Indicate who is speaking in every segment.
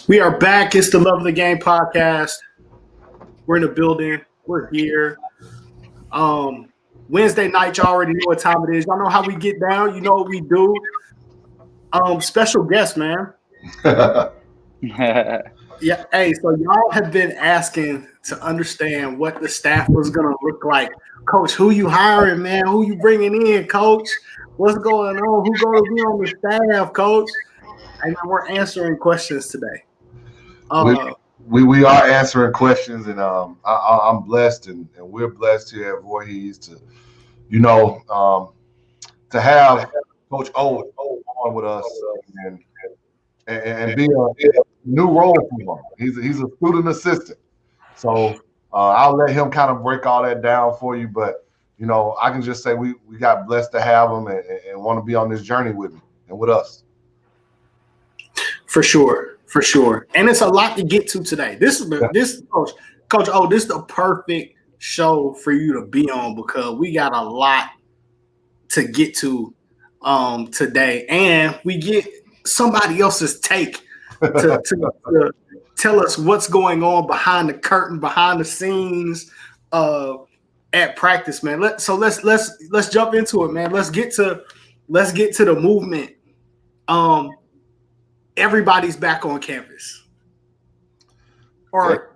Speaker 1: We are back. It's the Love of the Game podcast. We're in the building. We're here. Wednesday night, y'all already know what time it is. Y'all know how we get down. You know what we do. Special guest, man. Yeah. Hey, so y'all have been asking to understand what the staff was gonna look like. Coach, who you hiring, man? Who you bringing in, Coach? What's going on? Who gonna be on the staff, Coach? And then we're answering questions today.
Speaker 2: We are answering questions, and I'm blessed, and we're blessed here at Voorhees to have Coach O on with us and be a new role for him. He's a student assistant, so I'll let him kind of break all that down for you. But I can just say we got blessed to have him and want to be on this journey with me and with us.
Speaker 1: For sure. And it's a lot to get to today. This is Coach O, this is the perfect show for you to be on because we got a lot to get to today. And we get somebody else's take to tell us what's going on behind the curtain, behind the scenes at practice, man. Let's jump into it, man. Let's get to the movement. Everybody's back on campus, or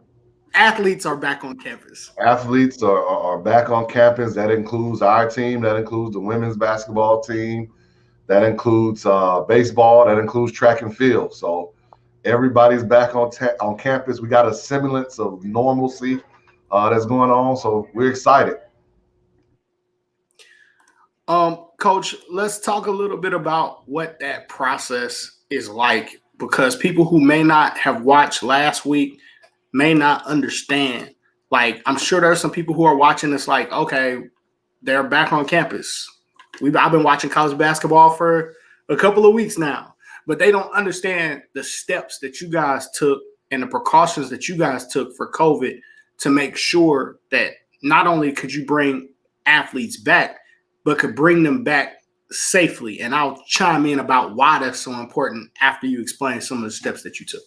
Speaker 1: athletes are back on campus.
Speaker 2: Athletes are back on campus. That includes our team. That includes the women's basketball team. That includes baseball. That includes track and field. So everybody's back on campus. We got a semblance of normalcy that's going on. So we're excited.
Speaker 1: Coach, let's talk a little bit about what that process is like, because people who may not have watched last week may not understand. Like, I'm sure there's some people who are watching this like, okay, they're back on campus. I've been watching college basketball for a couple of weeks now, but they don't understand the steps that you guys took and the precautions that you guys took for COVID to make sure that not only could you bring athletes back, but could bring them back safely. And I'll chime in about why that's so important after you explain some of the steps that you took.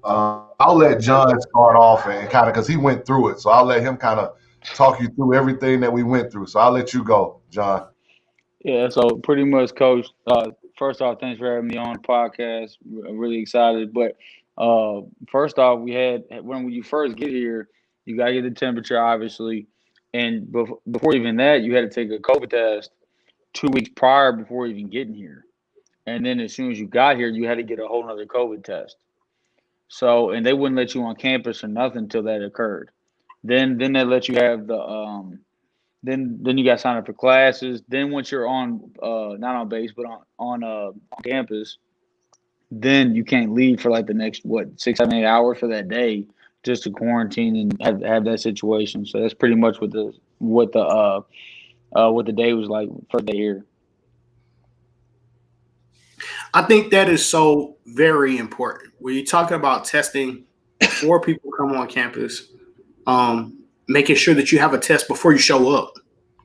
Speaker 2: I'll let John start off and kind of, because he went through it. So I'll let him kind of talk you through everything that we went through. So I'll let you go, John.
Speaker 3: Yeah, so pretty much, Coach, first off, thanks for having me on the podcast. I'm really excited. But first off, when you first get here, you got to get the temperature, obviously. And before even that, you had to take a COVID test 2 weeks prior before even getting here. And then as soon as you got here, you had to get a whole nother COVID test. So, and they wouldn't let you on campus or nothing until that occurred. Then they let you have the then you got signed up for classes. Then once you're on not on base but on campus, then you can't leave for like the next 6, 7, 8 hours for that day just to quarantine and have that situation. So that's pretty much what the day was like for the year.
Speaker 1: I think that is so very important. When you're talking about testing before people come on campus, making sure that you have a test before you show up.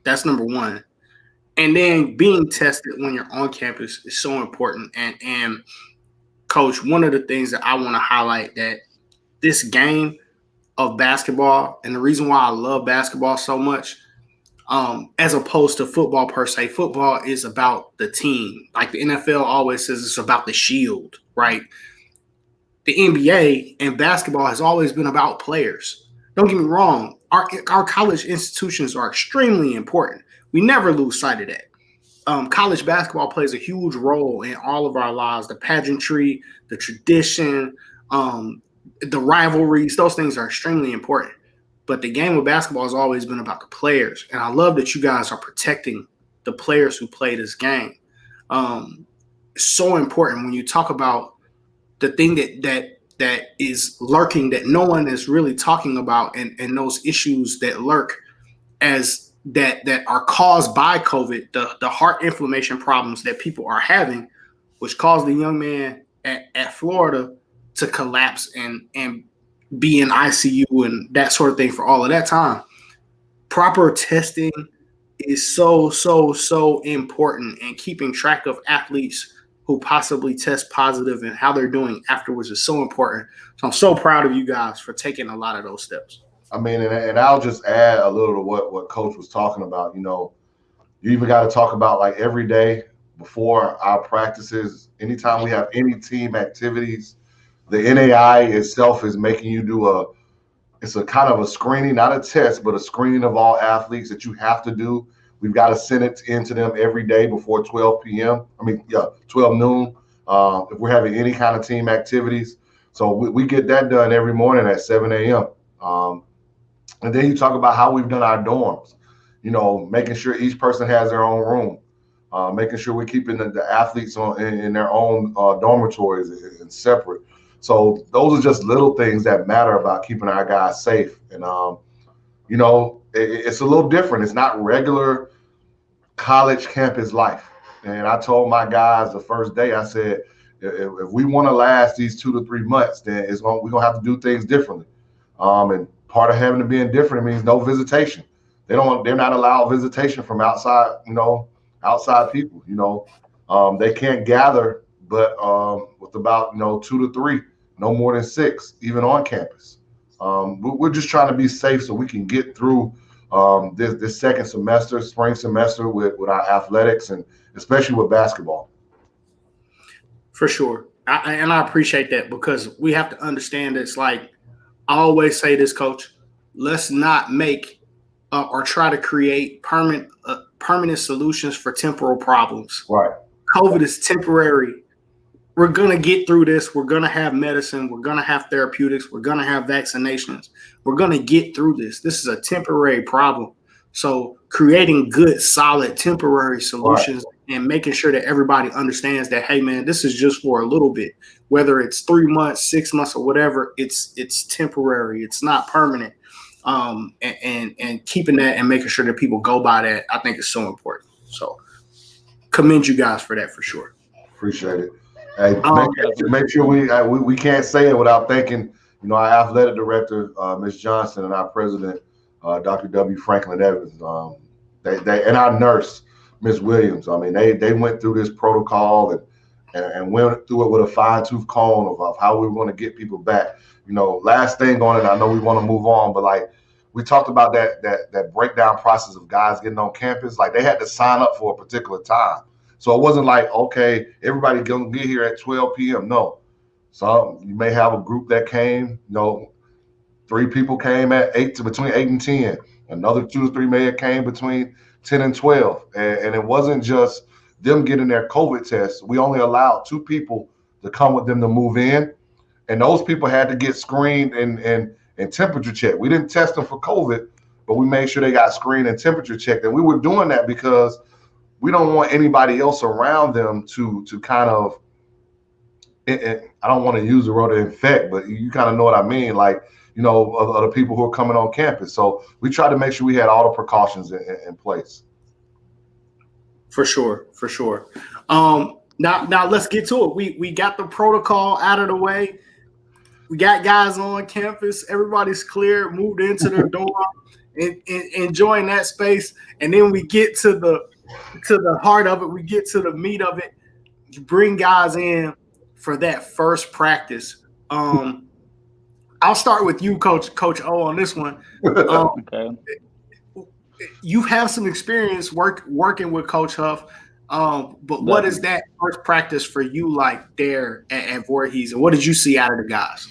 Speaker 1: That's number one. And then being tested when you're on campus is so important. And Coach, one of the things that I want to highlight that this game of basketball, and the reason why I love basketball so much, as opposed to football per se, football is about the team. Like the NFL always says, it's about the shield, right? The NBA and basketball has always been about players. Don't get me wrong. Our college institutions are extremely important. We never lose sight of that. College basketball plays a huge role in all of our lives. The pageantry, the tradition, the rivalries, those things are extremely important. But the game of basketball has always been about the players. And I love that you guys are protecting the players who play this game. It's so important when you talk about the thing that is lurking that no one is really talking about, and those issues that lurk as that are caused by COVID, the heart inflammation problems that people are having, which caused the young man at Florida to collapse and be in ICU and that sort of thing for all of that time. Proper testing is so important, and keeping track of athletes who possibly test positive and how they're doing afterwards is so important. So I'm so proud of you guys for taking a lot of those steps.
Speaker 2: I mean, and I'll just add a little to what Coach was talking about. You even got to talk about like every day before our practices, anytime we have any team activities, the NAI itself is making you do it's a kind of a screening, not a test, but a screening of all athletes that you have to do. We've got to send it in to them every day before 12 p.m. 12 noon, if we're having any kind of team activities. So we get that done every morning at 7 a.m. And then you talk about how we've done our dorms, making sure each person has their own room, making sure we're keeping the athletes in their own dormitories and separate. So those are just little things that matter about keeping our guys safe. And, it's a little different. It's not regular college campus life. And I told my guys the first day, I said, if we want to last these 2 to 3 months, then we're going to have to do things differently. And part of having to being different means no visitation. They're not allowed visitation from outside people. They can't gather, but with about 2 to 3, no more than 6, even on campus. We're just trying to be safe so we can get through this second semester, spring semester, with our athletics and especially with basketball.
Speaker 1: For sure. I appreciate that, because we have to understand it's like, I always say this, Coach, let's not make or try to create permanent solutions for temporal problems.
Speaker 2: Right.
Speaker 1: COVID is temporary. We're going to get through this. We're going to have medicine. We're going to have therapeutics. We're going to have vaccinations. We're going to get through this. This is a temporary problem. So creating good, solid, temporary solutions, right, and making sure that everybody understands that, hey, man, this is just for a little bit. Whether it's 3 months, 6 months, or whatever, it's temporary. It's not permanent. And keeping that and making sure that people go by that, I think is so important. So commend you guys for that, for sure.
Speaker 2: Appreciate it. Hey, make sure we can't say it without thanking, our athletic director, Ms. Johnson, and our president, Dr. W. Franklin Evans. They and our nurse, Ms. Williams. I mean, they went through this protocol and went through it with a fine-tooth comb of how we want to get people back. Last thing on it, I know we want to move on, but like we talked about that breakdown process of guys getting on campus, like they had to sign up for a particular time. So it wasn't like, okay, everybody gonna get here at 12 p.m. No. So you may have a group that came, 3 people came at between 8 and 10. Another 2 or 3 may have came between 10 and 12. And it wasn't just them getting their COVID tests. We only allowed 2 people to come with them to move in. And those people had to get screened and temperature checked. We didn't test them for COVID, but we made sure they got screened and temperature checked. And we were doing that because we don't want anybody else around them to kind of, I don't want to use the word infect, but you kind of know what I mean, like, other people who are coming on campus. So we tried to make sure we had all the precautions in place.
Speaker 1: For sure. Now let's get to it. We got the protocol out of the way. We got guys on campus. Everybody's clear, moved into their dorm, and enjoying that space. And then we get to the heart of it. We get to the meat of it. You bring guys in for that first practice. I'll start with you, Coach O, on this one.
Speaker 3: Okay.
Speaker 1: You have some experience working with Coach Huff. But what is that first practice for you like there at Voorhees, and what did you see out of the guys?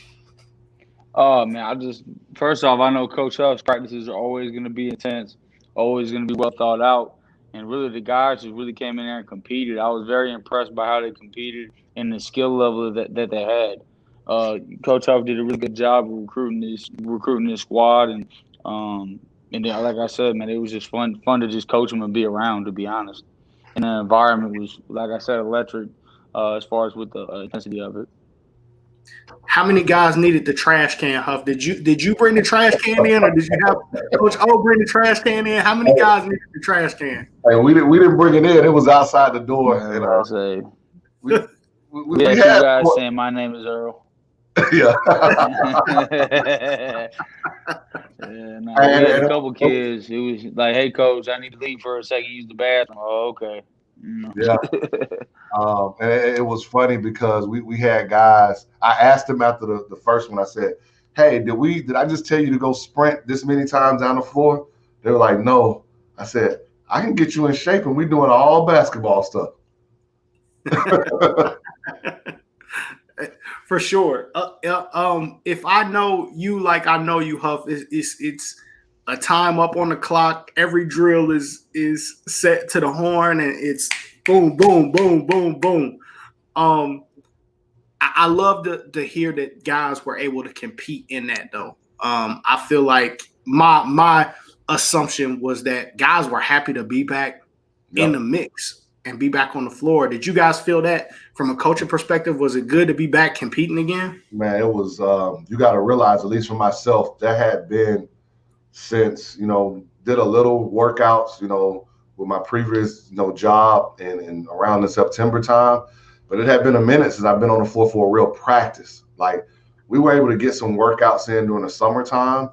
Speaker 3: Oh man, first off, I know Coach Huff's practices are always going to be intense, always going to be well thought out, and really the guys just really came in there and competed. I was very impressed by how they competed and the skill level that they had. Coach Huff did a really good job of recruiting this squad, and then like I said, man, it was just fun to just coach them and be around, to be honest. And the environment was, like I said, electric as far as with the intensity of it.
Speaker 1: How many guys needed the trash can, Huff? Did you bring the trash can in, or did you have Coach O bring the trash can in? How many guys needed the trash can?
Speaker 2: Hey, we didn't bring it in. It was outside the door.
Speaker 3: We had 2 guys saying, "My name is Earl."
Speaker 2: Yeah.
Speaker 3: We had a couple kids. It was like, "Hey, Coach, I need to leave for a second, use the bathroom." Oh, okay.
Speaker 2: Yeah. And it was funny because we had guys. I asked them after the first one. I said, "Hey, did I just tell you to go sprint this many times down the floor?" They were like, "No." I said, "I can get you in shape, and we're doing all basketball stuff."
Speaker 1: For sure. If I know you like I know you, Huff, it's a time up on the clock. Every drill is set to the horn, and it's boom, boom, boom, boom, boom. I love to hear that guys were able to compete in that though. I feel like my assumption was that guys were happy to be back in the mix and be back on the floor. Did you guys feel that from a coaching perspective? Was it good to be back competing again?
Speaker 2: Man, it was. You got to realize, at least for myself, that had been since did a little workouts, with my previous job and around the September time. But it had been a minute since I've been on the floor for a real practice. Like we were able to get some workouts in during the summertime,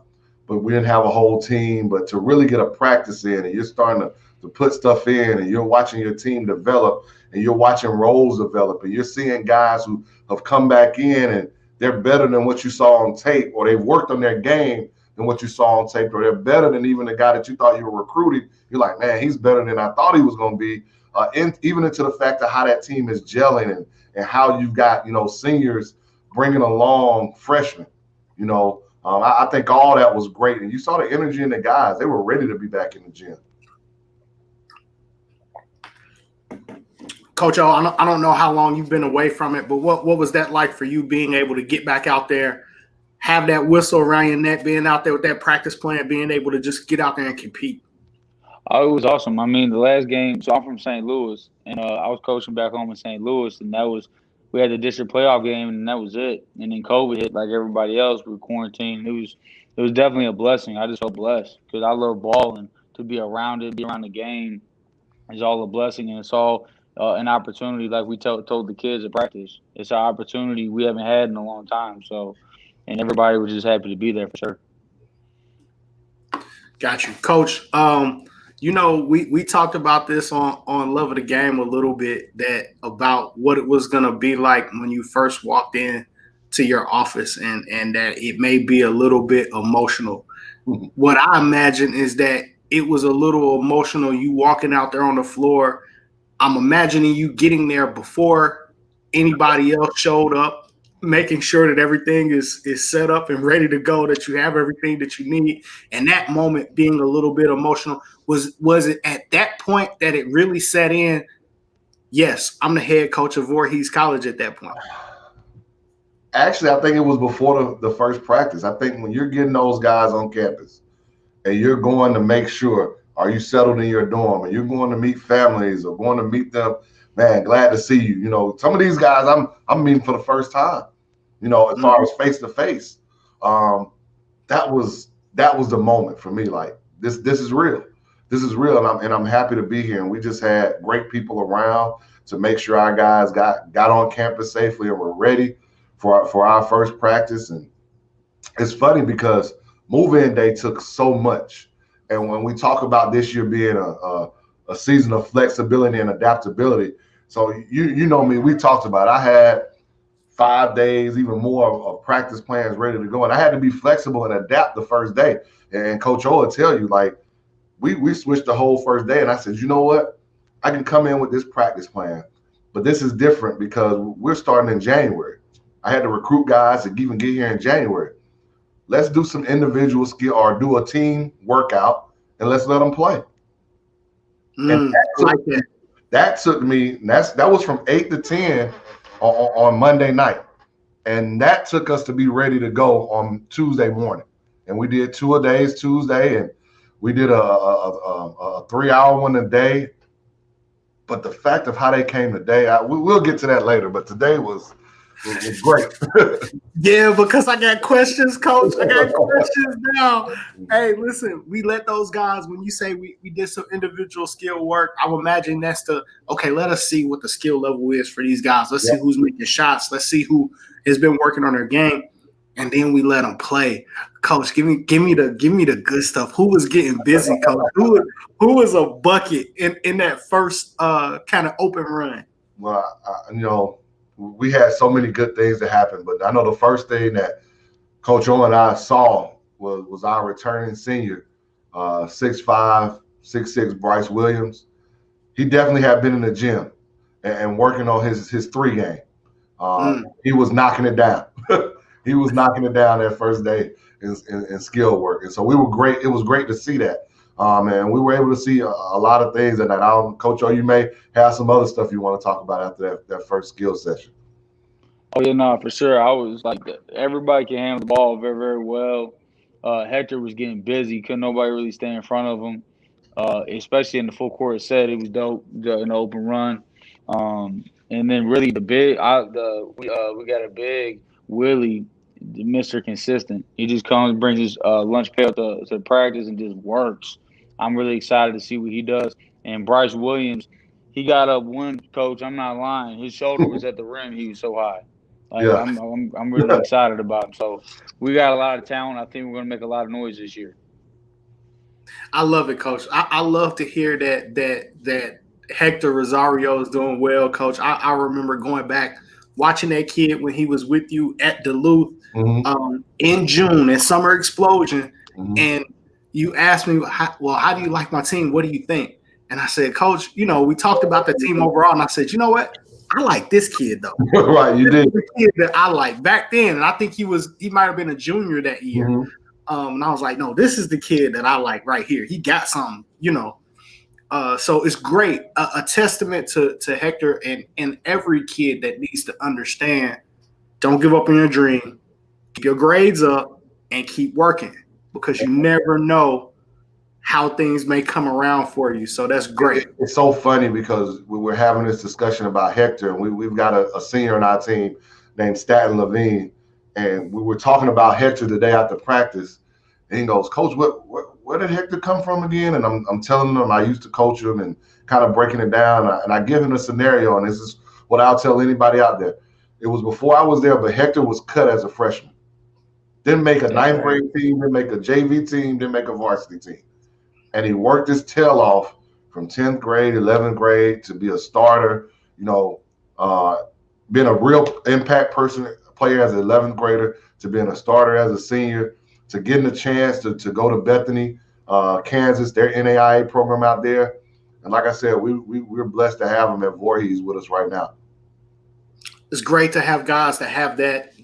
Speaker 2: but we didn't have a whole team. But to really get a practice in, and you're starting to put stuff in, and you're watching your team develop, and you're watching roles develop, and you're seeing guys who have come back in and they're better than what you saw on tape, or they've worked on their game than what you saw on tape, or they're better than even the guy that you thought you were recruiting. You're like, man, he's better than I thought he was going to be. Even into the fact of how that team is gelling and how you've got, seniors bringing along freshmen, I think all that was great. And you saw the energy in the guys. They were ready to be back in the gym.
Speaker 1: Coach O, I don't know how long you've been away from it, but what was that like for you being able to get back out there, have that whistle around your neck, being out there with that practice plan, being able to just get out there and compete?
Speaker 3: Oh, it was awesome. I mean, the last game, so I'm from St. Louis, and I was coaching back home in St. Louis, and we had the district playoff game, and that was it. And then COVID hit like everybody else. We were quarantined. It was definitely a blessing. I just felt blessed because I love ball, and to be around it, be around the game is all a blessing, and it's all an opportunity. Like we told the kids at practice, it's an opportunity we haven't had in a long time. So, and everybody was just happy to be there for sure.
Speaker 1: Got you, Coach. We talked about this on Love of the Game a little bit, that about what it was going to be like when you first walked in to your office, and that it may be a little bit emotional. What I imagine is that it was a little emotional, you walking out there on the floor. I'm imagining you getting there before anybody else showed up, making sure that everything is set up and ready to go, that you have everything that you need. And that moment being a little bit emotional, was it at that point that it really set in? Yes, I'm the head coach of Voorhees College at that point.
Speaker 2: Actually, I think it was before the first practice. I think when you're getting those guys on campus and you're going to make sure, are you settled in your dorm, and you're going to meet families or going to meet them, man, glad to see you. Some of these guys I'm meeting for the first time, as far as face to face. That was the moment for me. Like this is real. This is real, and I'm happy to be here. And we just had great people around to make sure our guys got on campus safely and were ready for our first practice. And it's funny because move-in day took so much. And when we talk about this year being a season of flexibility and adaptability, so you know me, we talked about it. I had 5 days, even more of practice plans ready to go. And I had to be flexible and adapt the first day. And Coach O will tell you, like, we switched the whole first day. And I said, you know what? I can come in with this practice plan, but this is different because we're starting in January. I had to recruit guys to even get here in January. Let's do some individual skill or do a team workout, and let's let them play. And that took me, that was from 8 to 10 on Monday night. And that took us to be ready to go on Tuesday morning. And we did 2-a-days Tuesday, and we did a 3-hour one a day. But the fact of how they came today, we'll get to that later. But today was great.
Speaker 1: Yeah, because I got questions, Coach. I got questions now. Hey, listen, we let those guys, when you say we did some individual skill work, I would imagine that's let us see what the skill level is for these guys. Let's see who's making shots. Let's see who has been working on their game. and then we let them play. Coach, give me the good stuff. Who was getting busy, Coach? Who was a bucket in that first kind of open run?
Speaker 2: Well, we had so many good things that happened, but I know the first thing that Coach O and I saw was our returning senior, 6'5", 6'6" Bryce Williams. He definitely had been in the gym and working on his 3 game. He was knocking it down. He was knocking it down that first day in skill work, and so we were great. It was great to see that, and we were able to see a lot of things. And that, Coach O, you may have some other stuff you want to talk about after that first skill session.
Speaker 3: Oh yeah, no, for sure. I was like, everybody can handle the ball very, very well. Hector was getting busy; couldn't nobody really stay in front of him, especially in the full court set. It was dope in the open run, and then really the big, we got a big Willie, Mr. Consistent. He just comes, brings his lunch pail to practice, and just works. I'm really excited to see what he does. And Bryce Williams, he got up one, coach. I'm not lying. His shoulder was at the rim. He was so high. Like
Speaker 2: Yeah.
Speaker 3: I'm really excited about him. So we got a lot of talent. I think we're gonna make a lot of noise this year.
Speaker 1: I love it, Coach. I love to hear that Hector Rosario is doing well, Coach. I remember going back watching that kid when he was with you at Duluth in June at Summer Explosion, and you asked me, how do you like my team? What do you think? And I said, Coach, we talked about the team overall, and I said, you know what? I like this kid though.
Speaker 2: Right, you did.
Speaker 1: The kid that I like back then, and I think he might have been a junior that year. And I was like, no, this is the kid that I like right here. He got something, So it's great. A testament to Hector and every kid that needs to understand, don't give up on your dream. Keep your grades up and keep working, because you never know how things may come around for you. So that's great.
Speaker 2: It's so funny because we were having this discussion about Hector, and we've got a senior on our team named Staten Levine, and we were talking about Hector the day after practice, and he goes, Coach, where did Hector come from again? And I'm telling him I used to coach him and kind of breaking it down, and I give him a scenario, and this is what I'll tell anybody out there. It was before I was there, but Hector was cut as a freshman. Didn't make a ninth grade team, didn't make a JV team, didn't make a varsity team. And he worked his tail off from 10th grade, 11th grade to be a starter, being a real impact player as an 11th grader, to being a starter as a senior, to getting a chance to go to Bethany, Kansas, their NAIA program out there. And like I said, we're blessed to have him at Voorhees with us right now.
Speaker 1: It's great to have guys that have that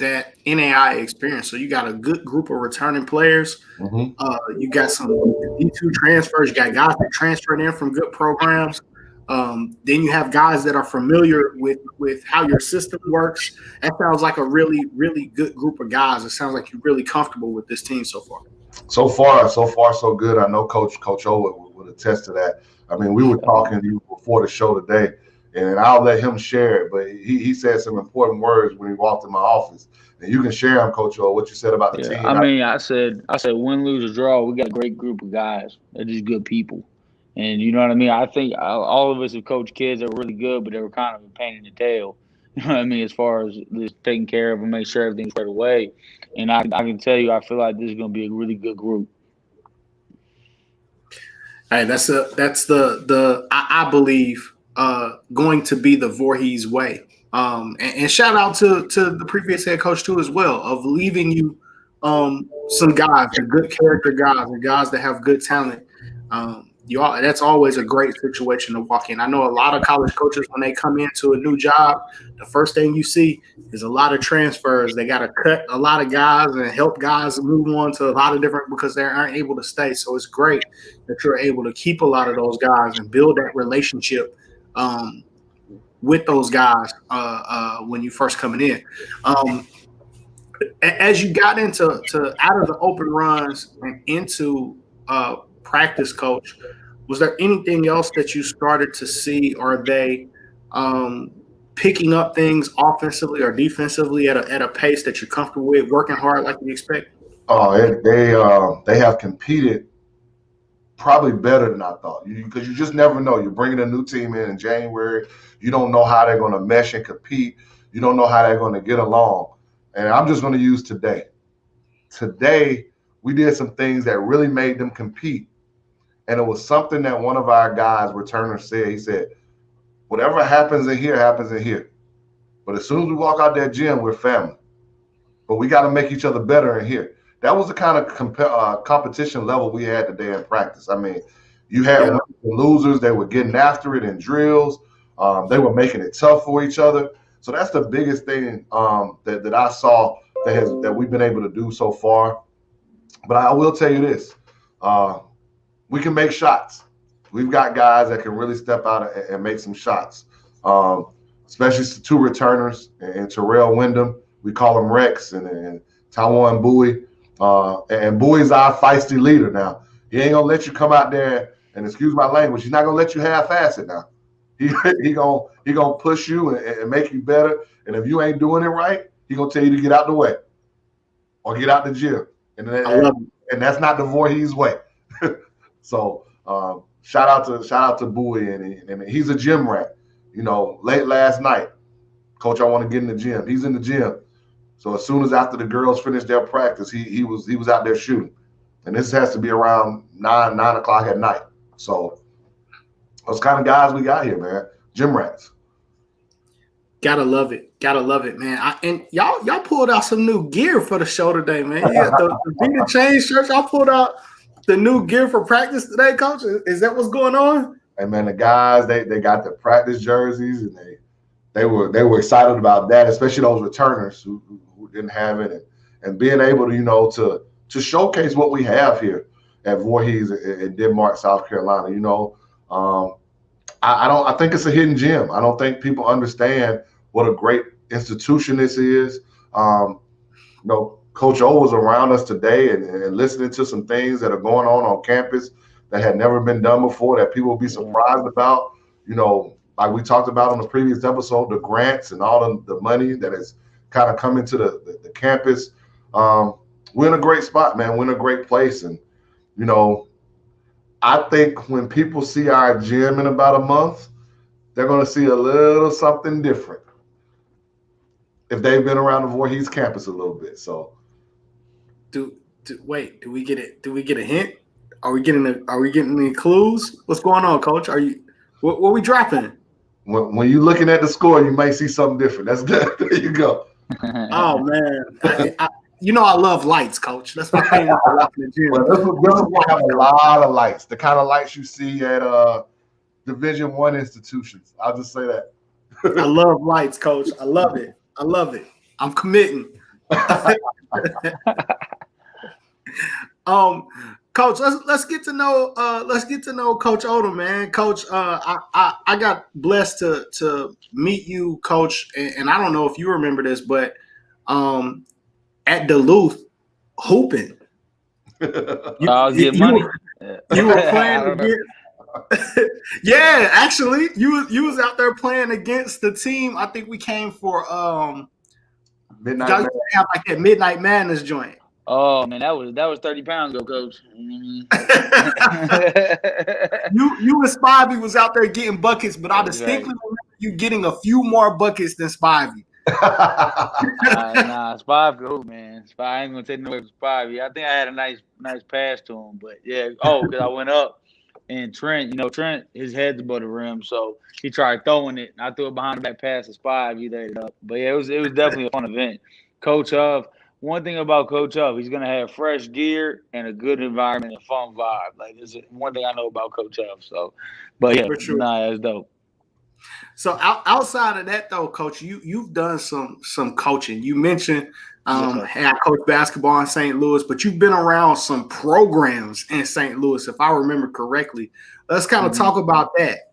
Speaker 1: NAIA experience. So you got a good group of returning players. You got some D2 transfers. You got guys that transferred in from good programs. Then you have guys that are familiar with how your system works. That sounds like a really, really good group of guys. It sounds like you're really comfortable with this team so far.
Speaker 2: So far, so good. I know Coach O would attest to that. I mean, we were talking to you before the show today, and I'll let him share it, but he said some important words when he walked in my office. And you can share them, Coach O, what you said about the team.
Speaker 3: I mean, I said win, lose, or draw, we got a great group of guys. They're just good people. And you know what I mean? I think all of us have coached kids that were really good, but they were kind of a pain in the tail. You know what I mean? As far as just taking care of them, make sure everything's right away. And I can tell you, I feel like this is going to be a really good group.
Speaker 1: Hey, that's I believe going to be the Voorhees way. And shout out to the previous head coach too as well, of leaving you some guys, the good character guys, and guys that have good talent. That's always a great situation to walk in. I know a lot of college coaches, when they come into a new job, the first thing you see is a lot of transfers. They got to cut a lot of guys and help guys move on to a lot of different, because they aren't able to stay. So it's great that you're able to keep a lot of those guys and build that relationship with those guys when you first coming in. As you got into out of the open runs and into practice, Coach, was there anything else that you started to see? Are they picking up things offensively or defensively at a pace that you're comfortable with, working hard like you expect?
Speaker 2: They have competed probably better than I thought, because you just never know. You're bringing a new team in January. You don't know how they're going to mesh and compete. You don't know how they're going to get along. And I'm just going to use today. today we did some things that really made them compete. And it was something that one of our guys, returners, said. He said, whatever happens in here, happens in here. But as soon as we walk out that gym, we're family. But we got to make each other better in here. That was the kind of competition level we had today in practice. I mean, you had losers. They were getting after it in drills. They were making it tough for each other. So that's the biggest thing that I saw that we've been able to do so far. But I will tell you this. We can make shots. We've got guys that can really step out and make some shots, especially two returners and Terrell Wyndham. We call him Rex and Taiwan Bowie. And Bowie's our feisty leader now. He ain't going to let you come out there and, excuse my language, he's not going to let you half-ass it now. He gonna push you and make you better. And if you ain't doing it right, he going to tell you to get out the way or get out the gym. And that's not the Voorhees way. So shout out to Bowie, and he's a gym rat. You know, late last night, coach, I want to get in the gym. He's in the gym. So as soon as after the girls finished their practice, he was out there shooting. And this has to be around 9 o'clock at night. So those kind of guys we got here, man. Gym rats.
Speaker 1: Gotta love it, man. And y'all pulled out some new gear for the show today, man. Yeah, the Vita Chain shirts. Y'all pulled out the new gear for practice today, coach. Is that what's going on?
Speaker 2: Hey man, the guys they got the practice jerseys and they were excited about that, especially those returners who didn't have it, and being able to to showcase what we have here at Voorhees in Denmark, South Carolina. I think it's a hidden gem. I don't think people understand what a great institution this is. Coach O was around us today and listening to some things that are going on campus that had never been done before, that people will be surprised about. Like we talked about on the previous episode, the grants and all the money that has kind of come into the campus. We're in a great spot, man. We're in a great place. And, I think when people see our gym in about a month, they're going to see a little something different if they've been around the Voorhees campus a little bit. So,
Speaker 1: do we get it? Do we get a hint? Are we getting any clues? What's going on, coach? What we dropping?
Speaker 2: When you're looking at the score, you might see something different. That's good. There you go.
Speaker 1: Oh man, I love lights, coach. That's my thing. The gym.
Speaker 2: Well, this will have a lot of lights. The kind of lights you see at Division I institutions. I'll just say that.
Speaker 1: I love lights, coach. I love it. I'm committing. Coach, let's get to know Coach Odom, man. Coach, I got blessed to meet you, Coach, and I don't know if you remember this, but at Duluth, hooping.
Speaker 3: Get money.
Speaker 1: You were playing against. Yeah, actually, you was out there playing against the team. I think we came for
Speaker 2: Midnight.
Speaker 1: Y'all used to have like that Midnight Madness joint.
Speaker 3: Oh man, that was 30 pounds ago, coach.
Speaker 1: You and Spivey was out there getting buckets, but I distinctly remember you getting a few more buckets than Spivey.
Speaker 3: Nah, Spivey go, man. I ain't gonna take no away from Spivey. I think I had a nice pass to him, but yeah. Oh, because I went up and Trent, his head's above the rim, so he tried throwing it. And I threw it behind the back pass to Spivey. Laid it up, but yeah, it was definitely a fun event. Coach Huff. One thing about Coach Huff, he's gonna have fresh gear and a good environment and fun vibe. Like, this is one thing I know about Coach Huff. So, but yeah, that's dope.
Speaker 1: So outside of that, though, Coach, you've done some coaching. You mentioned I coached basketball in St. Louis, but you've been around some programs in St. Louis, if I remember correctly. Let's kind of talk about that,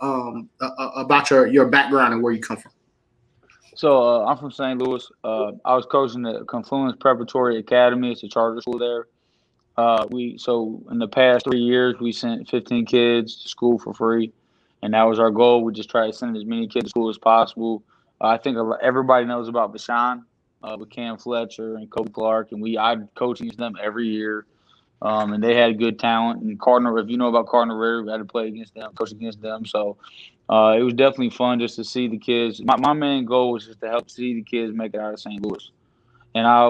Speaker 1: about your background and where you come from.
Speaker 3: So I'm from St. Louis. I was coaching the Confluence Preparatory Academy. It's a charter school there. So in the past 3 years, we sent 15 kids to school for free, and that was our goal. We just try to send as many kids to school as possible. I think everybody knows about Bashan with Cam Fletcher and Kobe Clark, and I coach against them every year. And they had good talent. And Cardinal, if you know about Cardinal River, we had to play against them, coach against them. So it was definitely fun just to see the kids. My main goal was just to help see the kids make it out of St. Louis. And I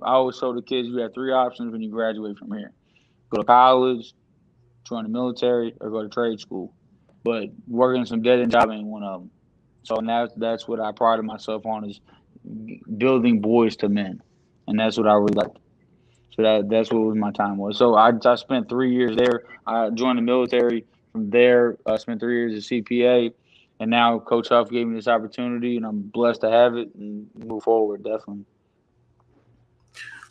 Speaker 3: always show the kids you have three options when you graduate from here: go to college, join the military, or go to trade school. But working some dead end job ain't one of them. So that's what I prided myself on, is building boys to men, and that's what I really like. So that's what was my time was. So I spent 3 years there. I joined the military. From there, I spent 3 years as CPA, and now Coach Huff gave me this opportunity, and I'm blessed to have it and move forward. Definitely.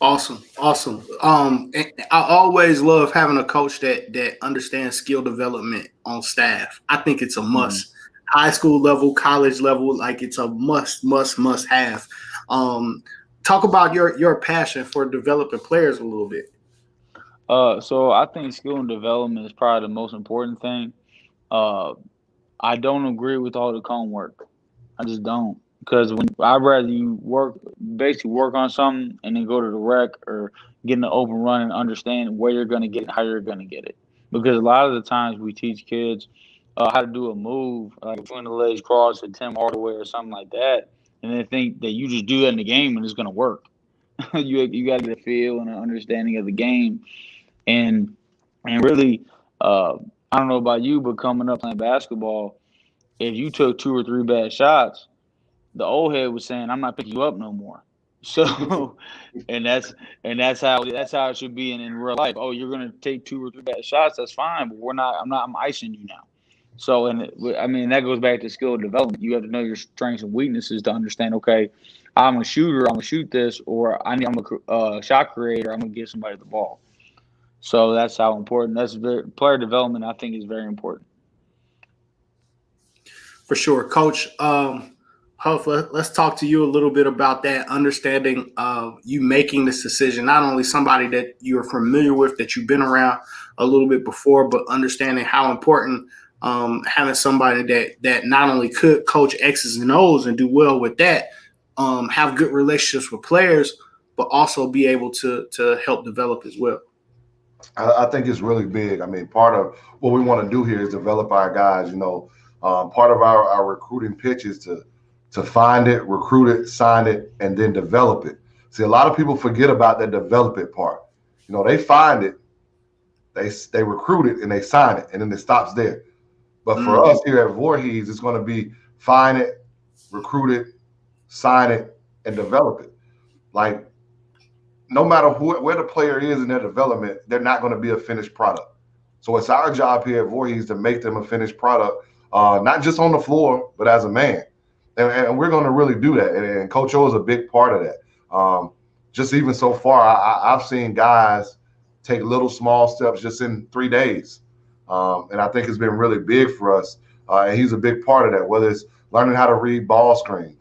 Speaker 1: Awesome, awesome. And I always love having a coach that understands skill development on staff. I think it's a
Speaker 3: Mm-hmm.
Speaker 1: must. High school level, college level, like it's a must have. Um, Talk about your passion for developing players a little bit.
Speaker 3: So I think skill and development is probably the most important thing. Uh, I don't agree with all the cone work. I just don't, because when I'd rather you basically work on something and then go to the rec or get in the open run and understand where you're going to get it, how you're going to get it. Because a lot of the times we teach kids how to do a move like between the legs cross or Tim Hardaway or something like that, and they think that you just do that in the game and it's going to work. You got to get a feel and an understanding of the game, and really, uh, I don't know about you, but coming up playing basketball, if you took two or three bad shots, the old head was saying, "I'm not picking you up no more." So, and that's how it should be in real life. Oh, you're gonna take two or three bad shots. That's fine, but we're not. I'm icing you now. So, I mean, that goes back to skill development. You have to know your strengths and weaknesses to understand. Okay, I'm a shooter. I'm gonna shoot this, or I'm a shot creator. I'm gonna give somebody the ball. So that's how important. Player development. I think is very important.
Speaker 1: For sure, Coach. Huff, let's talk to you a little bit about that understanding of you making this decision. Not only somebody that you're familiar with, that you've been around a little bit before, but understanding how important having somebody that not only could coach X's and O's and do well with that, have good relationships with players, but also be able to help develop as well.
Speaker 2: I think it's really big. I mean, part of what we want to do here is develop our guys. Part of our recruiting pitch is to find it, recruit it, sign it, and then develop it. See, a lot of people forget about that develop it part. They find it, they recruit it, and they sign it, and then it stops there. But for us here at Voorhees, it's going to be find it, recruit it, sign it, and develop it. Like, no matter where the player is in their development, they're not going to be a finished product. So it's our job here at Voorhees to make them a finished product, not just on the floor, but as a man. And we're going to really do that. And Coach O is a big part of that. Just even so far, I've seen guys take little small steps just in 3 days. And I think it's been really big for us. And he's a big part of that, whether it's learning how to read ball screens.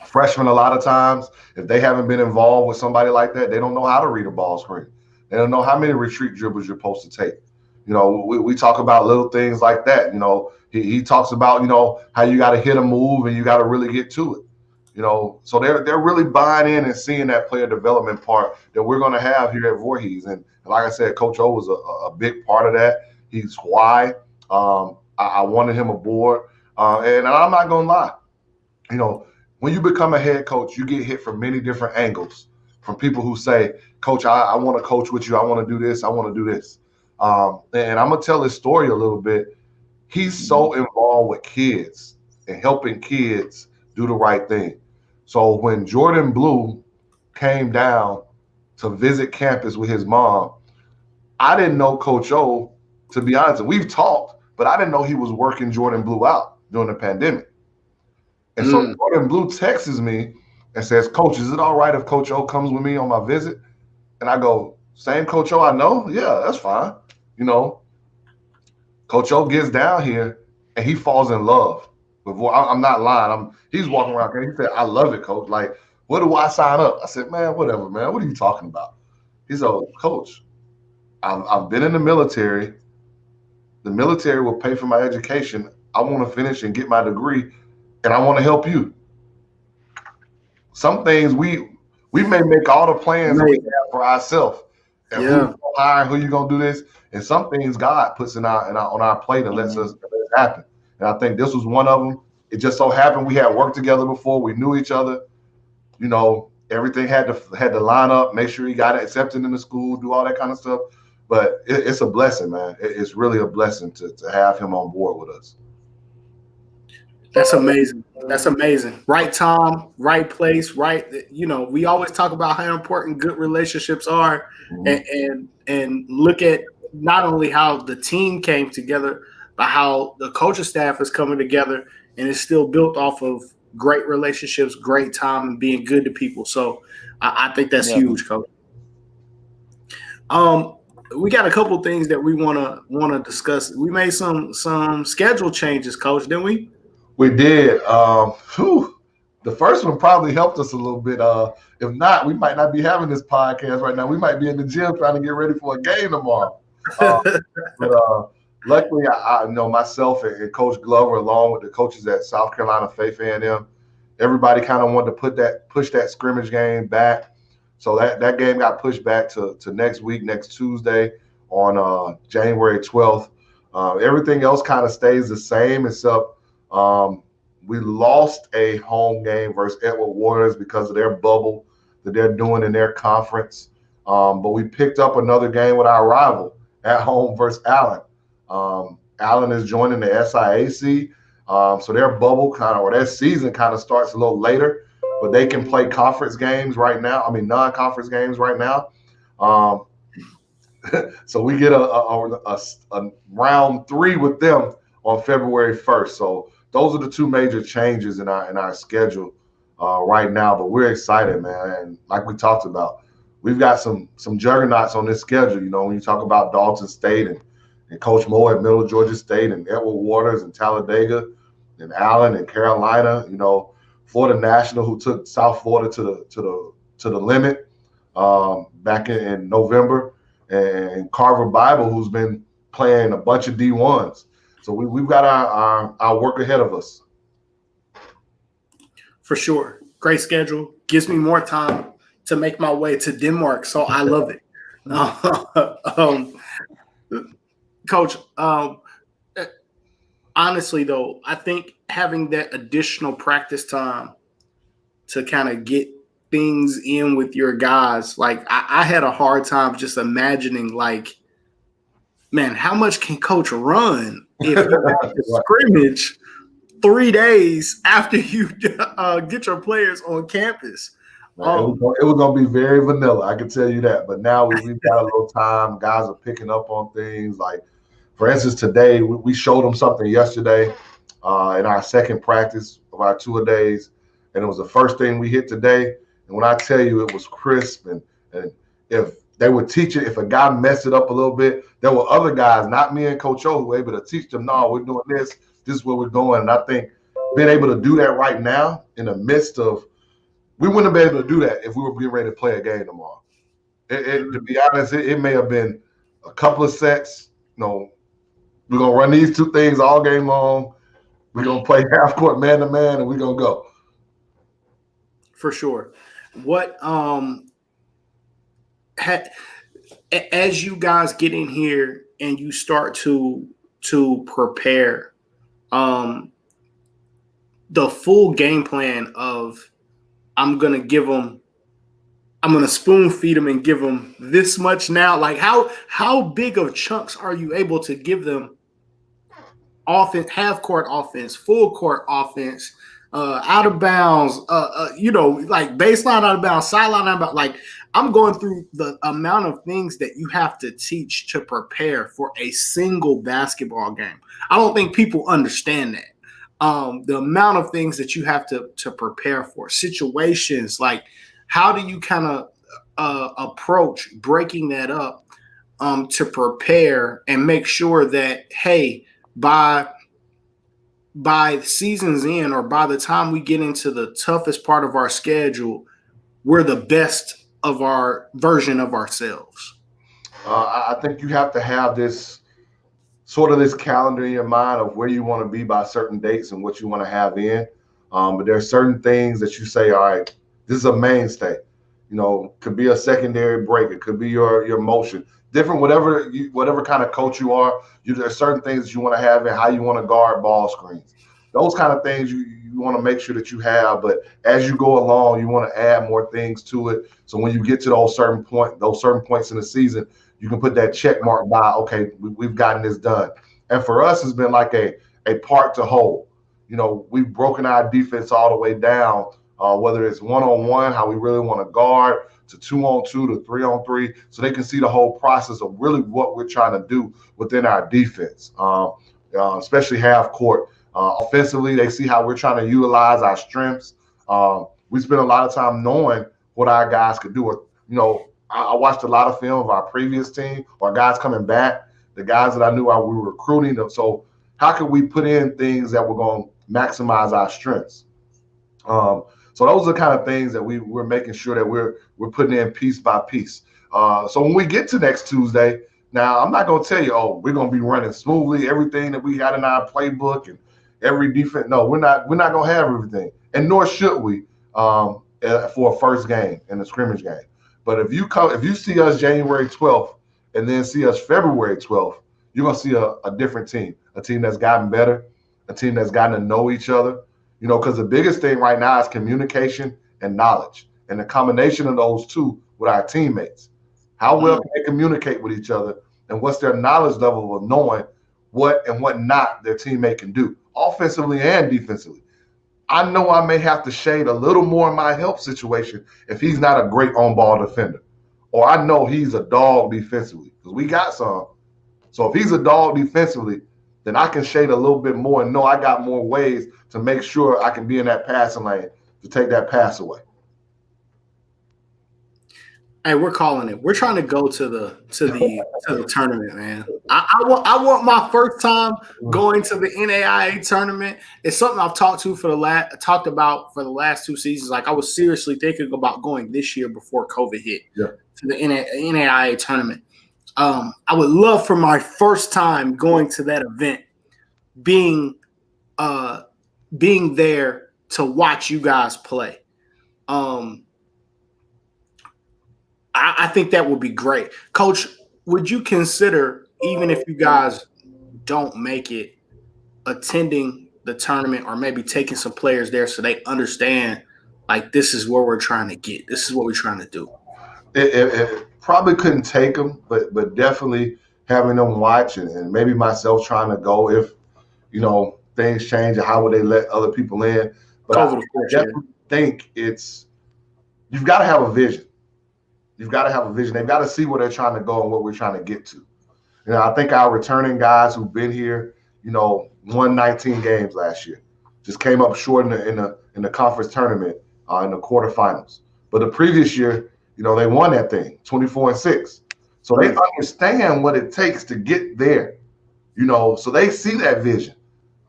Speaker 2: Freshmen, a lot of times, if they haven't been involved with somebody like that, they don't know how to read a ball screen. They don't know how many retreat dribbles you're supposed to take. We talk about little things like that. He talks about, how you got to hit a move and you got to really get to it. So they're really buying in and seeing that player development part that we're going to have here at Voorhees. And like I said, Coach O was a big part of that. He's why I wanted him aboard. And I'm not going to lie. When you become a head coach, you get hit from many different angles from people who say, Coach, I want to coach with you. I want to do this. I want to do this. And I'm going to tell his story a little bit. He's so involved with kids and helping kids do the right thing. So when Jordan Blue came down to visit campus with his mom, I didn't know Coach O, to be honest. We've talked, but I didn't know he was working Jordan Blue out during the pandemic. And so Jordan Blue texts me and says, Coach, is it all right if Coach O comes with me on my visit? And I go, same Coach O I know? Yeah, that's fine. Coach O gets down here and he falls in love. I'm not lying. He's walking around and he said, I love it, Coach. Like, what do I sign up? I said, man, whatever, man. What are you talking about? He said, Coach, I've been in the military. The military will pay for my education. I want to finish and get my degree. And I want to help you. Some things we may make all the plans we have for ourselves, and who you gonna hire, who you gonna do this, and some things God puts on our plate and lets us happen. And I think this was one of them. It just so happened we had worked together before, we knew each other, everything had to line up, make sure he got accepted in the school, do all that kind of stuff. But it's a blessing, man. It's really a blessing to have him on board with us.
Speaker 1: That's amazing. That's amazing. Right time, right place, right. We always talk about how important good relationships are, and look at not only how the team came together, but how the coaching staff is coming together, and it's still built off of great relationships, great time, and being good to people. So I think that's huge, Coach. We got a couple things that we wanna discuss. We made some schedule changes, Coach, didn't we?
Speaker 2: We did. The first one probably helped us a little bit. If not, we might not be having this podcast right now. We might be in the gym trying to get ready for a game tomorrow. But luckily, I know myself and Coach Glover, along with the coaches at South Carolina Faith A&M, everybody kind of wanted to push that scrimmage game back. So that game got pushed back to next week, next Tuesday on January 12th. Everything else kind of stays the same, except we lost a home game versus Edward Waters because of their bubble that they're doing in their conference. But we picked up another game with our rival at home versus Allen. Allen is joining the SIAC. So their bubble their season kind of starts a little later, but they can play conference games right now. I mean, non-conference games right now. So we get a round 3 with them on February 1st. So those are the two major changes in our schedule right now. But we're excited, man. And like we talked about, we've got some juggernauts on this schedule. When you talk about Dalton State and Coach Moore at Middle Georgia State and Edward Waters and Talladega and Allen and Carolina, Florida National, who took South Florida to the limit back in November, and Carver Bible, who's been playing a bunch of D1s. So we've got our work ahead of us.
Speaker 1: For sure. Great schedule. Gives me more time to make my way to Denmark. So I love it. Coach, honestly, though, I think having that additional practice time to kind of get things in with your guys, like I had a hard time just imagining, like, man, how much can Coach run if you have to scrimmage 3 days after you get your players on campus?
Speaker 2: It was going to be very vanilla, I can tell you that. But now we've got a little time. Guys are picking up on things. Like, for instance, today we showed them something yesterday in our second practice of our 2-a-days, and it was the first thing we hit today. And when I tell you it was crisp, and if they would teach it, if a guy messed it up a little bit, there were other guys, not me and Coach O, who were able to teach them, no, we're doing this. This is where we're going. And I think being able to do that right now in the midst of – we wouldn't have been able to do that if we were getting ready to play a game tomorrow. To be honest, it may have been a couple of sets. We're going to run these two things all game long. We're going to play half-court man-to-man, and we're going to go.
Speaker 1: For sure. What as you guys get in here and you start to prepare, the full game plan of I'm gonna spoon feed them and give them this much now. Like how big of chunks are you able to give them? Offense, half court offense, full court offense, out of bounds, like baseline out of bounds, sideline out of bounds. Like, I'm going through the amount of things that you have to teach to prepare for a single basketball game. I don't think people understand that. The amount of things that you have to prepare for, situations, like how do you kind of approach breaking that up to prepare and make sure that, hey, by season's end or by the time we get into the toughest part of our schedule, we're the best of our version of ourselves?
Speaker 2: I think you have to have this calendar in your mind of where you want to be by certain dates and what you want to have in. But there are certain things that you say, all right, this is a mainstay. Could be a secondary break. It could be your motion. Different, whatever kind of coach you are, there are certain things that you want to have in how you want to guard ball screens. those kind of things you want to make sure that you have. But as you go along, you want to add more things to it. So when you get to those certain points in the season, you can put that check mark by, okay, we've gotten this done. And for us, it's been like a part to whole. We've broken our defense all the way down, whether it's one-on-one, how we really want to guard, to 2-on-2, to 3-on-3, so they can see the whole process of really what we're trying to do within our defense, especially half court. Offensively, they see how we're trying to utilize our strengths. We spend a lot of time knowing what our guys could do. I watched a lot of film of our previous team, or guys coming back, the guys that I knew we were recruiting them. So how can we put in things that we're going to maximize our strengths? So those are the kind of things that we're making sure that we're putting in piece by piece. So when we get to next Tuesday, now I'm not going to tell you, oh, we're going to be running smoothly, everything that we got in our playbook and every defense. No, we're not going to have everything, and nor should we for a first game in the scrimmage game. But if you see us January 12th and then see us February 12th, you're going to see a different team, a team that's gotten better, a team that's gotten to know each other. Because the biggest thing right now is communication and knowledge, and the combination of those two with our teammates. How well can they communicate with each other, and what's their knowledge level of knowing what and what not their teammate can do, offensively and defensively. I know I may have to shade a little more in my help situation if he's not a great on-ball defender, or I know he's a dog defensively, because we got some. So if he's a dog defensively, then I can shade a little bit more and know I got more ways to make sure I can be in that passing lane to take that pass away.
Speaker 1: Hey, we're calling it. We're trying to go to the tournament, man. I want my first time going to the NAIA tournament. It's something I've talked about for the last 2 seasons. Like, I was seriously thinking about going this year before COVID hit to the NAIA tournament. I would love for my first time going to that event, being there to watch you guys play. I think that would be great. Coach, would you consider, even if you guys don't make it, attending the tournament or maybe taking some players there so they understand, like, this is where we're trying to get. This is what we're trying to do?
Speaker 2: It probably couldn't take them, but definitely having them watch and maybe myself trying to go if, things change and how would they let other people in. But I definitely think you've got to have a vision. You've got to have a vision. They've got to see where they're trying to go and what we're trying to get to. I think our returning guys who've been here, won 19 games last year, just came up short in the conference tournament in the quarterfinals. But the previous year, they won that thing, 24-6. So they understand what it takes to get there. So they see that vision.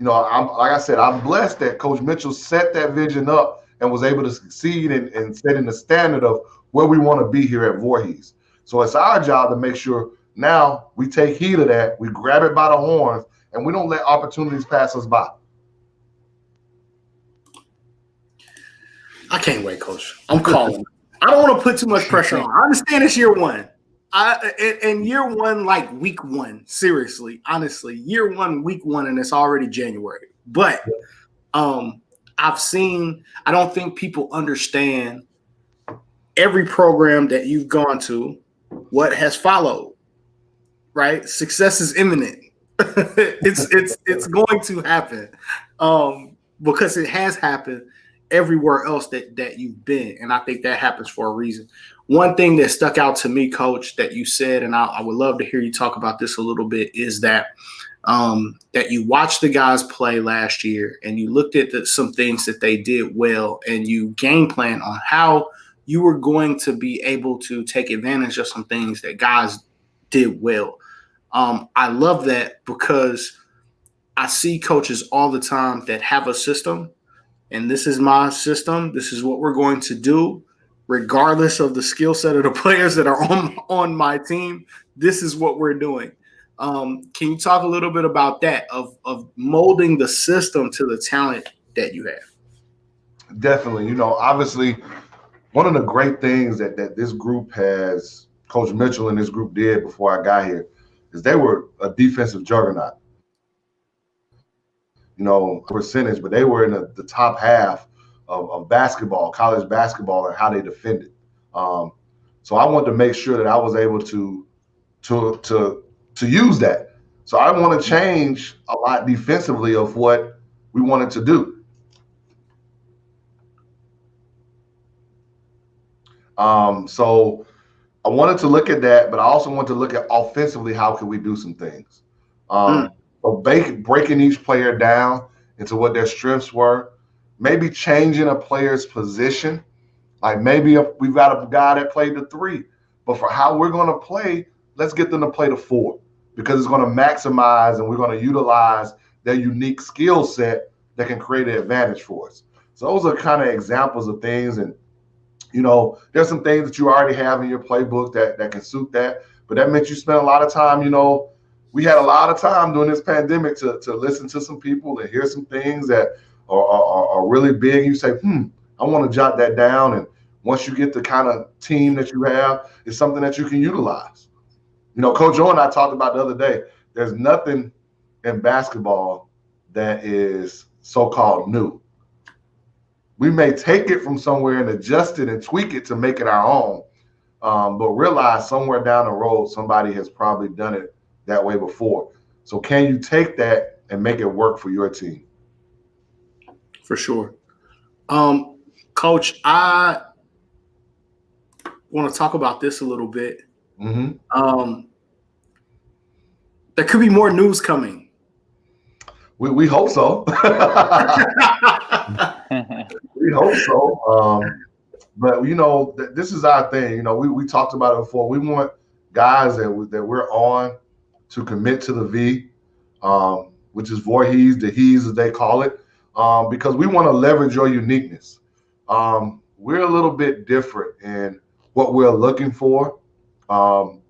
Speaker 2: Like I said, I'm blessed that Coach Mitchell set that vision up and was able to succeed in setting the standard of where we want to be here at Voorhees. So it's our job to make sure now we take heed of that, we grab it by the horns, and we don't let opportunities pass us by.
Speaker 1: I can't wait, Coach. I'm calling. I don't want to put too much pressure on. I understand it's year one. And year one, like week one, seriously, honestly, year one, week one, and it's already January. But I don't think people understand every program that you've gone to, what has followed, right? Success is imminent. it's going to happen because it has happened everywhere else that you've been. And I think that happens for a reason. One thing that stuck out to me, Coach, that you said, and I would love to hear you talk about this a little bit, is that you watched the guys play last year and you looked at some things that they did well and you game plan on how you were going to be able to take advantage of some things that guys did well. I love that because I see coaches all the time that have a system, and this is my system. This is what we're going to do, regardless of the skill set of the players that are on my team. This is what we're doing. Can you talk a little bit about that, of molding the system to the talent that you have?
Speaker 2: Definitely. Obviously, one of the great things that this group has, Coach Mitchell and this group did before I got here, is they were a defensive juggernaut. percentage, but they were in the top half of basketball, college basketball, and how they defended. So I wanted to make sure that I was able to use that. So I want to change a lot defensively of what we wanted to do. So I wanted to look at that, but I also want to look at offensively, how can we do some things? So breaking each player down into what their strengths were, maybe changing a player's position. Like maybe if we've got a guy that played the 3, but for how we're going to play, let's get them to play the 4 because it's going to maximize and we're going to utilize their unique skill set that can create an advantage for us. So those are kind of examples of things. And there's some things that you already have in your playbook that can suit that. But that meant you spent a lot of time, we had a lot of time during this pandemic to listen to some people and hear some things that are really big. You say, I want to jot that down. And once you get the kind of team that you have, it's something that you can utilize. Coach O and I talked about the other day, there's nothing in basketball that is so-called new. We may take it from somewhere and adjust it and tweak it to make it our own, but realize somewhere down the road, somebody has probably done it that way before. So can you take that and make it work for your team?
Speaker 1: For sure. Coach, I want to talk about this a little bit.
Speaker 2: Mm-hmm.
Speaker 1: There could be more news coming.
Speaker 2: We hope so. We hope so. But this is our thing. We talked about it before. We want guys that we're on to commit to the V, which is Voorhees, the Hees as they call it, because we want to leverage your uniqueness. We're a little bit different in what we're looking for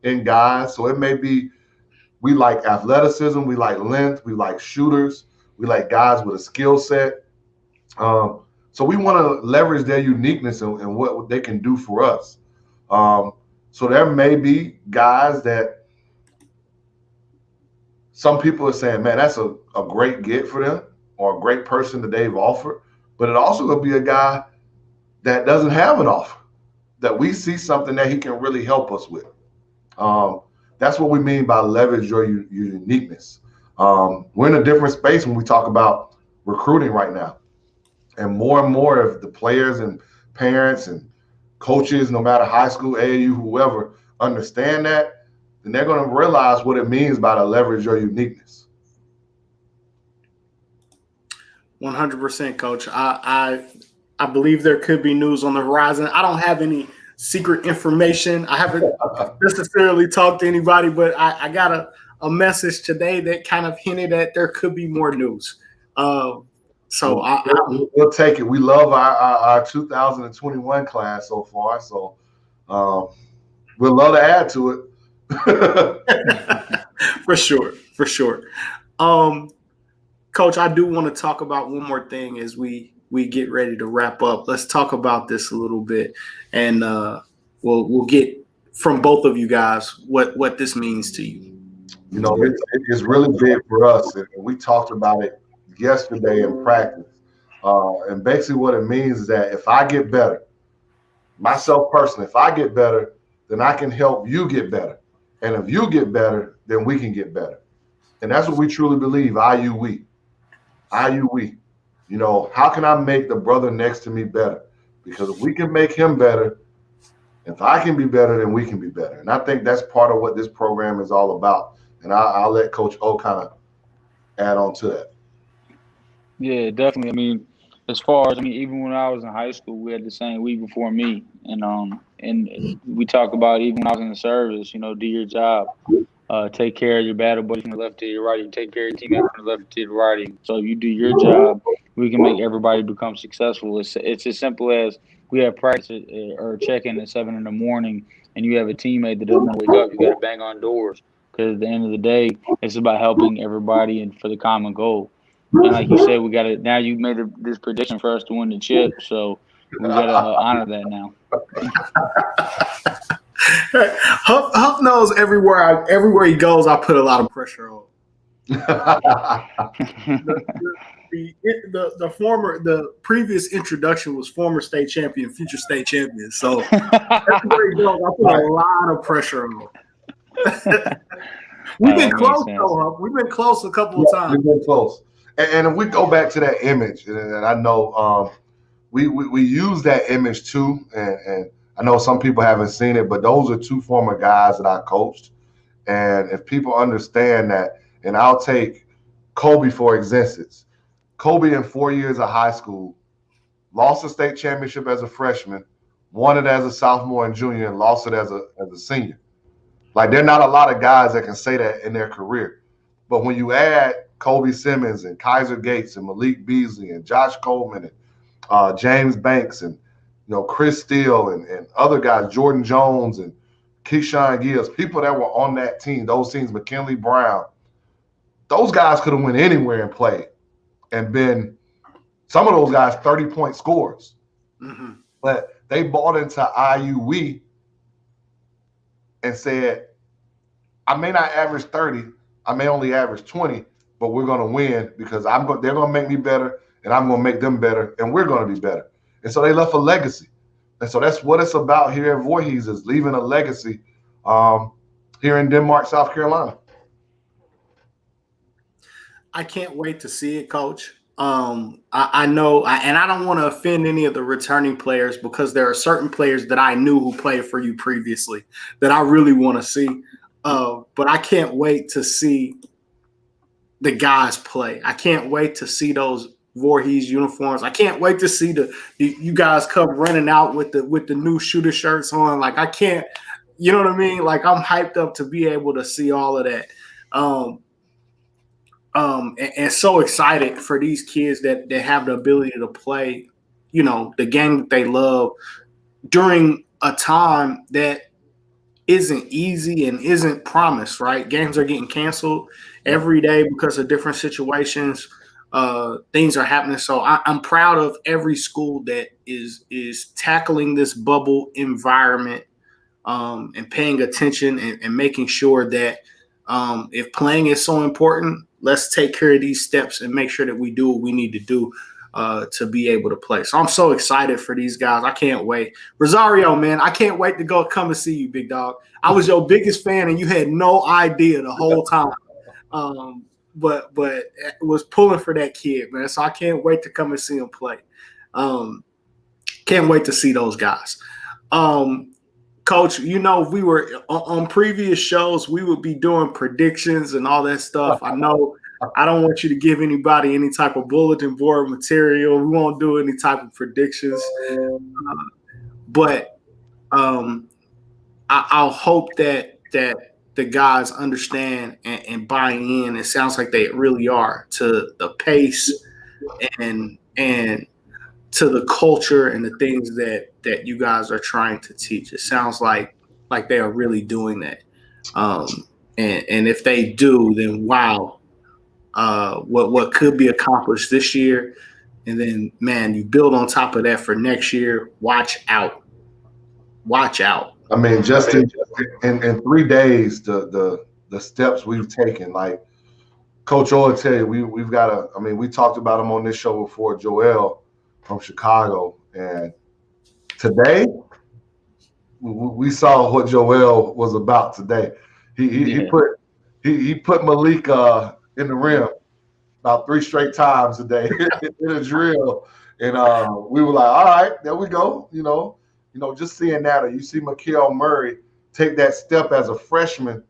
Speaker 2: in guys. So it may be we like athleticism, we like length, we like shooters, we like guys with a skill set. So we want to leverage their uniqueness and what they can do for us. So there may be guys that some people are saying, man, that's a great get for them or a great person that they've offered. But it also could be a guy that doesn't have an offer, that we see something that he can really help us with. That's what we mean by leverage your uniqueness. We're in a different space when we talk about recruiting right now. And more of the players and parents and coaches, no matter high school, AAU, whoever, understand that, then they're going to realize what it means by to leverage your uniqueness.
Speaker 1: 100%, Coach. I believe there could be news on the horizon. I don't have any secret information. I haven't necessarily talked to anybody, but I got a message today that kind of hinted at there could be more news. So
Speaker 2: we'll take it. We love our 2021 class so far. So we'd love to add to it.
Speaker 1: For sure. Coach, I do want to talk about one more thing as we get ready to wrap up. Let's talk about this a little bit, and we'll get from both of you guys what this means to you.
Speaker 2: It's really big for us, and we talked about it yesterday in practice. And basically what it means is that if I get better, myself personally, if I get better, then I can help you get better. And if you get better, then we can get better. And that's what we truly believe, IUWE. How can I make the brother next to me better? Because if we can make him better, if I can be better, then we can be better. And I think that's part of what this program is all about. And I'll let Coach O kind of add on to that.
Speaker 3: Yeah, definitely. I mean, as far as even when I was in high school, we had the same week before me, and we talk about even when I was in the service. Do your job, take care of your battle buddy from the left to your right. You take care of your teammate from the left to the right. So if you do your job, we can make everybody become successful. It's as simple as we have practice or check-in at 7 a.m, and you have a teammate that doesn't want to wake up. You got to bang on doors because at the end of the day, it's about helping everybody and for the common goal. And like you said, we got to. Now you made this prediction for us to win the chip, so we got to honor that now.
Speaker 1: Huff knows everywhere he goes, I put a lot of pressure on. The previous introduction was former state champion, future state champion. So everywhere you go, I put a lot of pressure on him. We've been close, though. We've been close a couple of times.
Speaker 2: We've been close. And if we go back to that image, and I know we use that image too, and I know some people haven't seen it, but those are two former guys that I coached. And if people understand that, and I'll take Kobe for instance. Kobe in 4 years of high school lost a state championship as a freshman, won it as a sophomore and junior, and lost it as a senior. Like, there are not a lot of guys that can say that in their career. But when you add Kobe Simmons and Kaiser Gates and Malik Beasley and Josh Coleman and James Banks and Chris Steele and other guys, Jordan Jones and Keyshawn Gibbs, people that were on that team, those teams, McKinley Brown, those guys could have went anywhere and played and been, some of those guys, 30-point scorers.
Speaker 1: Mm-hmm.
Speaker 2: But they bought into IUE and said, I may not average 30, I may only average 20, but we're going to win because they're going to make me better, and I'm going to make them better, and we're going to be better. And so they left a legacy. And so that's what it's about here at Voorhees, is leaving a legacy here in Denmark, South Carolina.
Speaker 1: I can't wait to see it, Coach. I know, and I don't want to offend any of the returning players, because there are certain players that I knew who played for you previously that I really want to see. But I can't wait to see the guys play. I can't wait to see those Voorhees uniforms. I can't wait to see you guys come running out with the new shooter shirts on. Like, I can't, you know what I mean? Like, I'm hyped up to be able to see all of that. And so excited for these kids that have the ability to play, the game that they love during a time that isn't easy and isn't promised, right? Games are getting canceled every day because of different situations. Things are happening. So I'm proud of every school that is tackling this bubble environment and paying attention and making sure that if playing is so important, let's take care of these steps and make sure that we do what we need to do to be able to play. So I'm so excited for these guys. I can't wait. Rosario, man, I can't wait to come and see you, big dog. I was your biggest fan, and you had no idea the whole time. But was pulling for that kid, man. So I can't wait to come and see him play. Can't wait to see those guys. Coach, we were on previous shows, we would be doing predictions and all that stuff. I know I don't want you to give anybody any type of bulletin board material. We won't do any type of predictions. But I'll hope that the guys understand and buy in. It sounds like they really are, to the pace and to the culture and the things that you guys are trying to teach. It sounds like they are really doing that. And if they do, then wow, what could be accomplished this year. And then, man, you build on top of that for next year. Watch out.
Speaker 2: I mean, just in 3 days, the steps we've taken, like Coach O will tell you, we've got we talked about him on this show before, Joel from Chicago. And today, we saw what Joel was about today. He put Malik in the rim about 3 straight times today in a drill. And we were like, all right, there we go. Just seeing that, or you see Mikael Murray take that step as a freshman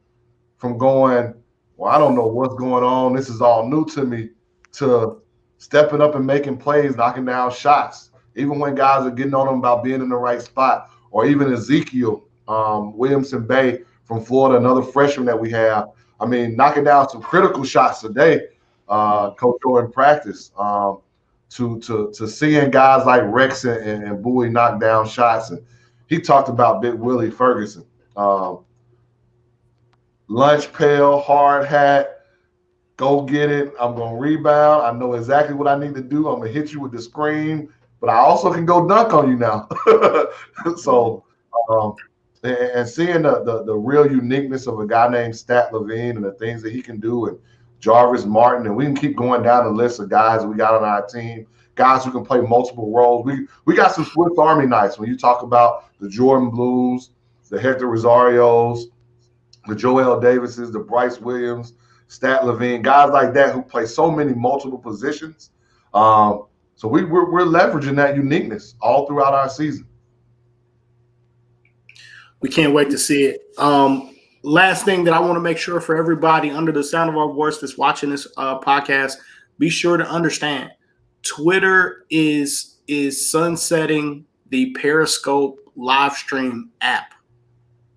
Speaker 2: from going, well, I don't know what's going on, this is all new to me, to stepping up and making plays, knocking down shots, even when guys are getting on him about being in the right spot. Or even Ezekiel Williamson Bay from Florida, another freshman that we have. I mean, knocking down some critical shots today, Coach O, in practice. To seeing guys like Rex and Bowie knock down shots. And he talked about Big Willie Ferguson. Lunch pail, hard hat, go get it. I'm going to rebound. I know exactly what I need to do. I'm going to hit you with the screen, but I also can go dunk on you now. So, and seeing the real uniqueness of a guy named Stat Levine and the things that he can do, and Jarvis Martin, and we can keep going down the list of guys that we got on our team, guys who can play multiple roles. We got some Swiss Army knights when you talk about the Jordan Blues, the Hector Rosarios, the Joel Davises, the Bryce Williams, Stat Levine, guys like that who play so many multiple positions. So we're leveraging that uniqueness all throughout our season.
Speaker 1: We can't wait to see it. Last thing that I want to make sure for everybody under the sound of our voice that's watching this podcast, be sure to understand Twitter is sunsetting the Periscope live stream app.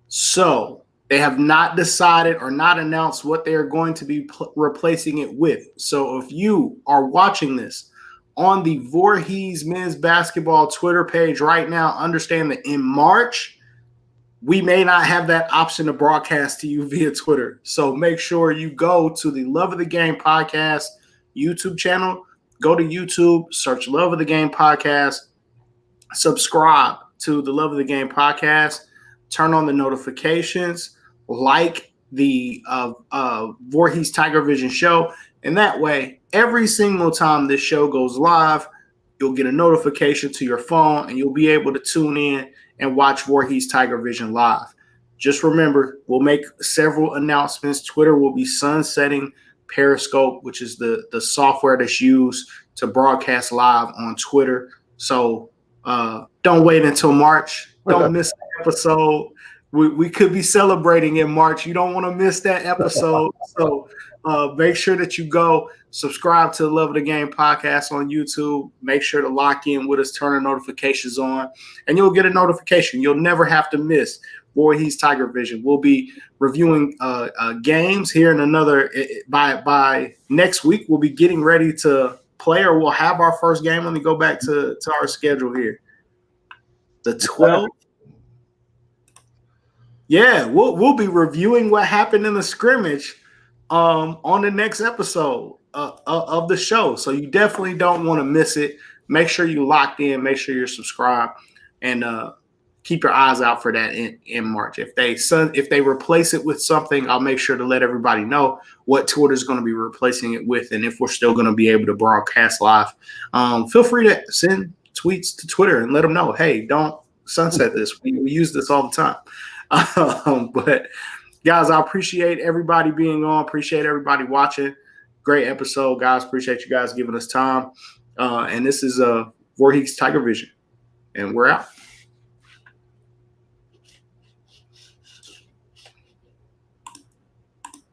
Speaker 1: So they have not decided or not announced what they are going to be replacing it with. So if you are watching this on the Voorhees men's basketball Twitter page right now, understand that in March, we may not have that option to broadcast to you via Twitter. So make sure you go to the Love of the Game podcast YouTube channel. Go to YouTube, search Love of the Game podcast, subscribe to the Love of the Game podcast, turn on the notifications, like the Voorhees Tiger Vision show. And that way, every single time this show goes live, you'll get a notification to your phone and you'll be able to tune in and watch Voorhees Tiger Vision live. Just remember, we'll make several announcements. Twitter will be sunsetting Periscope, which is the software that's used to broadcast live on Twitter. So don't wait until March. Don't miss the episode. We could be celebrating in March. You don't want to miss that episode. So make sure that you go subscribe to the Love of the Game podcast on YouTube. Make sure to lock in with us, turn the notifications on, and you'll get a notification. You'll never have to miss Voorhees Tiger Vision. We'll be reviewing games here in another by next week. We'll be getting ready to play, or we'll have our first game. Let me go back to our schedule here. The 12th. Yeah, we'll be reviewing what happened in the scrimmage on the next episode of the show. So you definitely don't want to miss it. Make sure you locked in. Make sure you're subscribed, and keep your eyes out for that in March. If they replace it with something, I'll make sure to let everybody know what Twitter's going to be replacing it with, and if we're still going to be able to broadcast live. Feel free to send tweets to Twitter and let them know, hey, don't sunset this. We use this all the time. But guys, I appreciate everybody being on. Appreciate everybody watching. Great episode, guys. Appreciate you guys giving us time. And this is Voorhees Tiger Vision, and we're out.